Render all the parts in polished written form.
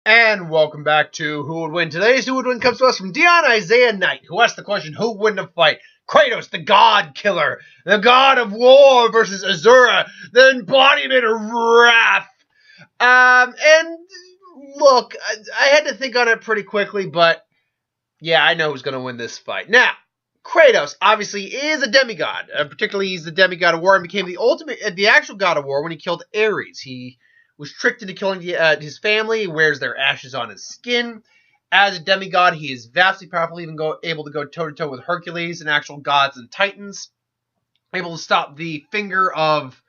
And welcome back to Who Would Win. Today's Who Would Win comes to us from Dion Isaiah Knight, who asked the question, who would win the fight? Kratos, the god killer, the god of war, versus Asura, the embodiment of wrath. And look, I had to think on it pretty quickly, but yeah, I know who's going to win this fight. Now, Kratos obviously is a demigod. Particularly, he's the demigod of war and became the actual god of war when he killed Ares. He was tricked into killing his family. He wears their ashes on his skin. As a demigod, he is vastly powerful, even able to go toe-to-toe with Hercules and actual gods and titans. Able to stop the finger of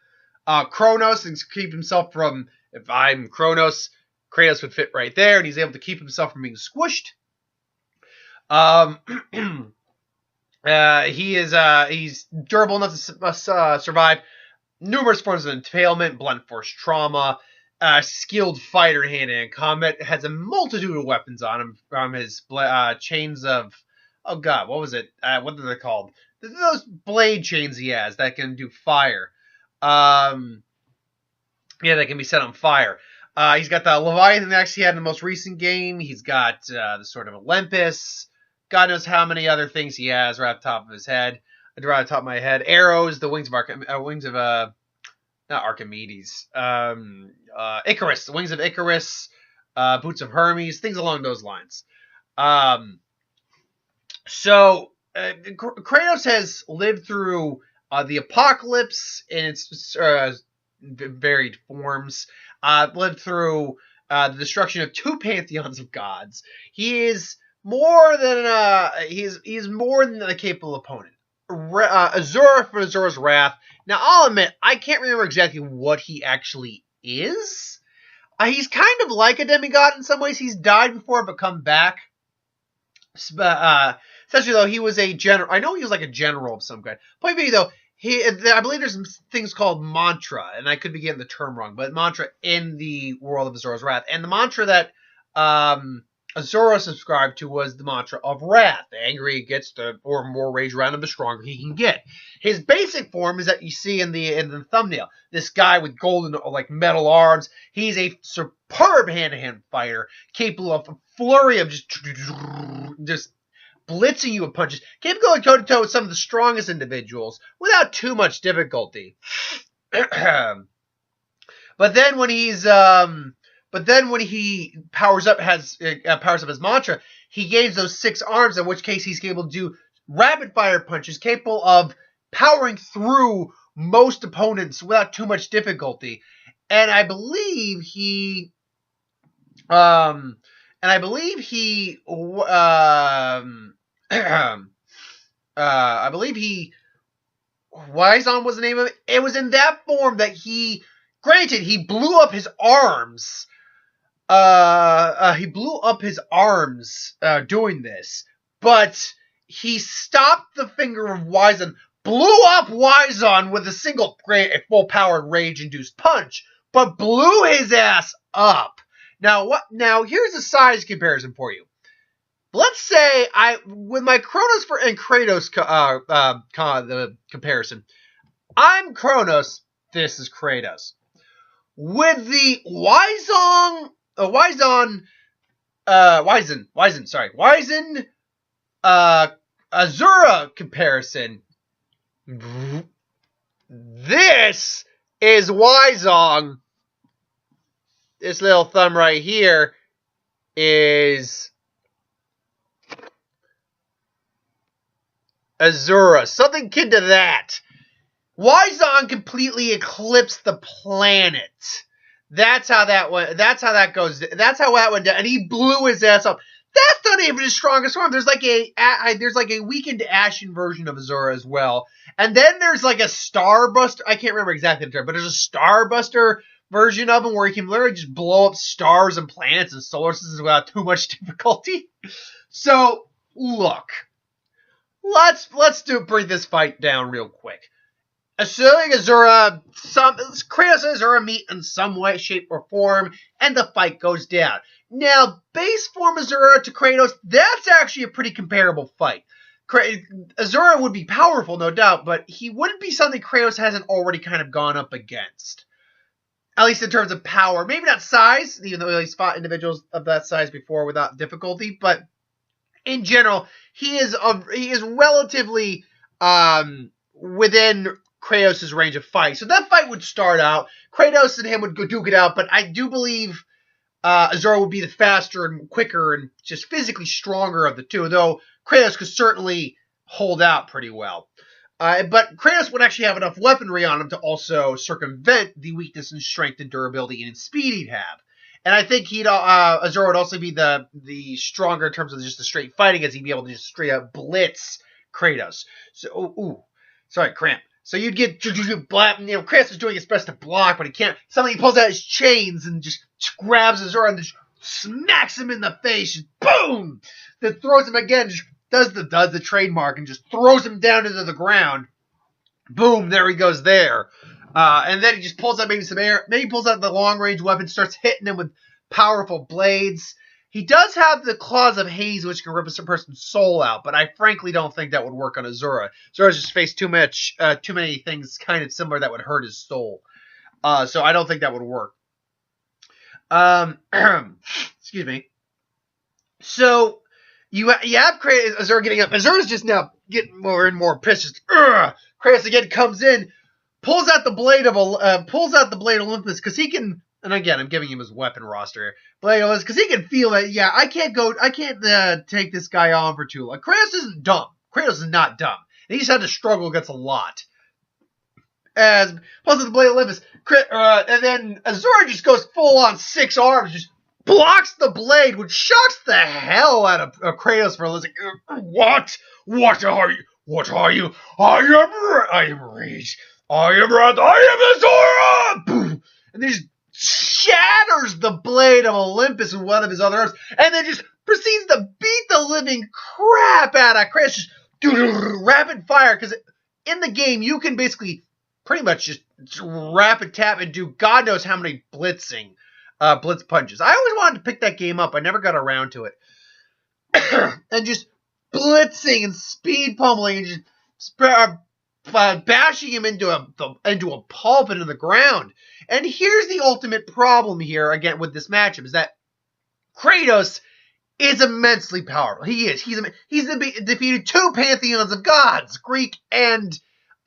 Kronos and keep himself from, if I'm Kronos, Kratos would fit right there, and he's able to keep himself from being squished. He's durable enough to survive numerous forms of impalement, blunt force trauma, skilled fighter hand-to-hand combat, has a multitude of weapons on him from his chains of, oh god, what was it? What are they called? Those blade chains he has that can do fire. Yeah, that can be set on fire. He's got the Leviathan axe he had in the most recent game. He's got the Sword of Olympus. God knows how many other things he has right off the top of his head. Right off the top of my head. Arrows, the wings of not Archimedes. Icarus, the wings of Icarus, boots of Hermes, things along those lines. So Kratos has lived through the apocalypse in its varied forms. Lived through the destruction of two pantheons of gods. He is more than he's more than a capable opponent. Asura for Asura's wrath. Now, I'll admit, I can't remember exactly what he actually is. He's kind of like a demigod in some ways. He's died before but come back. Especially though he was a general. I know he was like a general of some kind. Point being though, I believe there's some things called mantra, and I could be getting the term wrong, but mantra in the world of Asura's wrath. And the mantra that Asura subscribed to was the mantra of wrath. The angrier he gets, the more rage around him, the stronger he can get. His basic form is that you see in the thumbnail. This guy with golden, like, metal arms. He's a superb hand-to-hand fighter, capable of a flurry of just blitzing you with punches. Capable of going toe-to-toe with some of the strongest individuals without too much difficulty. But then when he powers up his mantra, he gains those 6 arms, in which case he's able to do rapid fire punches, capable of powering through most opponents without too much difficulty. And I believe he Wyzon was the name of it. It was in that form that he blew up his arms. He blew up his arms doing this, but he stopped the finger of Wyzon, blew up Wyzon with a single full-powered rage-induced punch, but blew his ass up. Now here's a size comparison for you. Let's say with my Kronos and Kratos the comparison, I'm Kronos. This is Kratos. With the Wyzon Asura comparison, this is Wyzon. This little thumb right here is Asura. Something akin to that. Wyzon completely eclipsed the planet. That's how that went. That's how that goes. That's how that went down. And he blew his ass up. That's not even his strongest form. There's like a weakened Ashen version of Asura as well. And then there's like a Starbuster. I can't remember exactly the term, but there's a Starbuster version of him where he can literally just blow up stars and planets and solar systems without too much difficulty. So look, let's bring this fight down real quick. Assuming Asura, Kratos and Asura meet in some way, shape, or form, and the fight goes down. Now, base form Asura to Kratos, that's actually a pretty comparable fight. Asura would be powerful, no doubt, but he wouldn't be something Kratos hasn't already kind of gone up against. at least in terms of power. Maybe not size, even though he's fought individuals of that size before without difficulty. But in general, he is relatively within Kratos' range of fight. So that fight would start out. Kratos and him would go duke it out, but I do believe Asura would be the faster and quicker and just physically stronger of the two, though Kratos could certainly hold out pretty well. But Kratos would actually have enough weaponry on him to also circumvent the weakness in strength and durability and speed he'd have. And I think Asura would also be the stronger in terms of just the straight fighting, as he'd be able to just straight up blitz Kratos. So, cramp. So you'd get, Kratos is doing his best to block, but he can't. Suddenly he pulls out his chains and just grabs Asura and just smacks him in the face. Just boom! Then throws him again, just does the trademark and just throws him down into the ground. Boom, there he goes there. And then he just pulls out maybe some air. Maybe he pulls out the long-range weapon, starts hitting him with powerful blades. He does have the claws of Hades, which can rip a person's soul out, but I frankly don't think that would work on Asura. Asura's just faced too many things kind of similar that would hurt his soul. So I don't think that would work. Excuse me. So you have Asura getting up. Asura's just now getting more and more pissed. Kratos again comes in, pulls out the blade of Olympus, because he can. And again, I'm giving him his weapon roster. Blade of Olympus, because he can feel that. Yeah, I can't take this guy on for too long. Kratos isn't dumb. Kratos is not dumb. And he's had to struggle against a lot. As pulls out the blade of Olympus, and then Asura just goes full on 6 arms, just blocks the blade, which shocks the hell out of Kratos for listening. What? What are you? What are you? I am Rage. I am Wrath. I am Asura! Boom! And then just shatters the blade of Olympus with one of his other arms, and then just proceeds to beat the living crap out of Kratos. Just rapid fire, because in the game, you can basically pretty much just rapid tap and do God knows how many blitz punches. I always wanted to pick that game up. I never got around to it. And just blitzing and speed pummeling and just bashing him into a pulp into the ground. And here's the ultimate problem here, again, with this matchup, is that Kratos is immensely powerful. He is. He's defeated 2 pantheons of gods, Greek and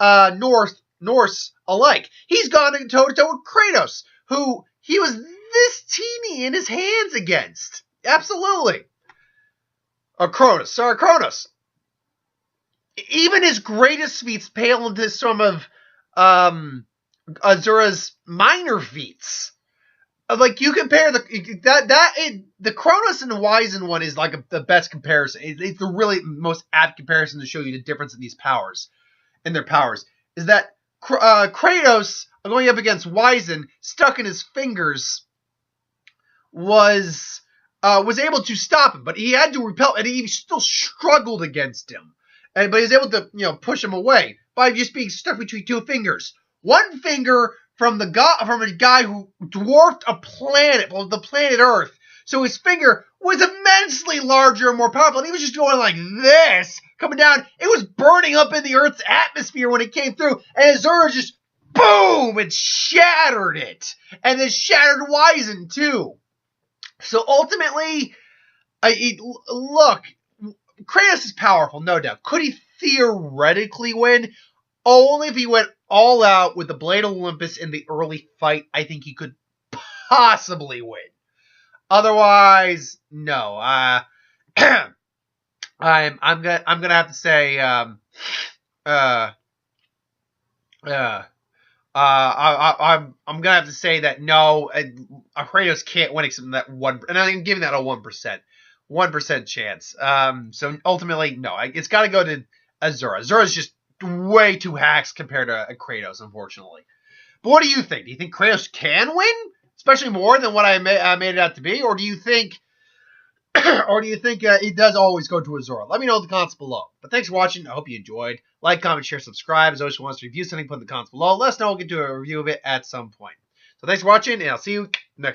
Norse alike. He's gone toe-to-toe with Kratos, who he was this teeny in his hands against. Absolutely. Kronos. Even his greatest feats pale into some of Asura's minor feats. Like, you compare the Kronos and the Wizen one is like the best comparison. It's the really most apt comparison to show you the difference in these powers, in their powers. Is that Kratos going up against Wizen, stuck in his fingers, was able to stop him, but he had to repel, and he still struggled against him. But he was able to, push him away by just being stuck between 2 fingers. One finger from a guy who dwarfed a planet, the planet Earth. So his finger was immensely larger and more powerful. And he was just going like this, coming down. It was burning up in the Earth's atmosphere when it came through. And Asura just, boom, and shattered it. And then shattered Wizen, too. So ultimately, look, Kratos is powerful, no doubt. Could he theoretically win? Only if he went all out with the Blade of Olympus in the early fight. I think he could possibly win. Otherwise, no. I'm gonna have to say I'm gonna have to say that no, Kratos can't win except that 1%, and I'm giving that a 1% chance. So ultimately, no, it's got to go to Asura. Azura's just way too hacks compared to Kratos, unfortunately. But what do you think? Do you think Kratos can win, especially more than what I made it out to be, or do you think, it does always go to Asura? Let me know in the comments below. But thanks for watching. I hope you enjoyed. Like, comment, share, subscribe. As always, wants to review something, put in the comments below. Let us know. We'll get to a review of it at some point. So thanks for watching, and I'll see you next time.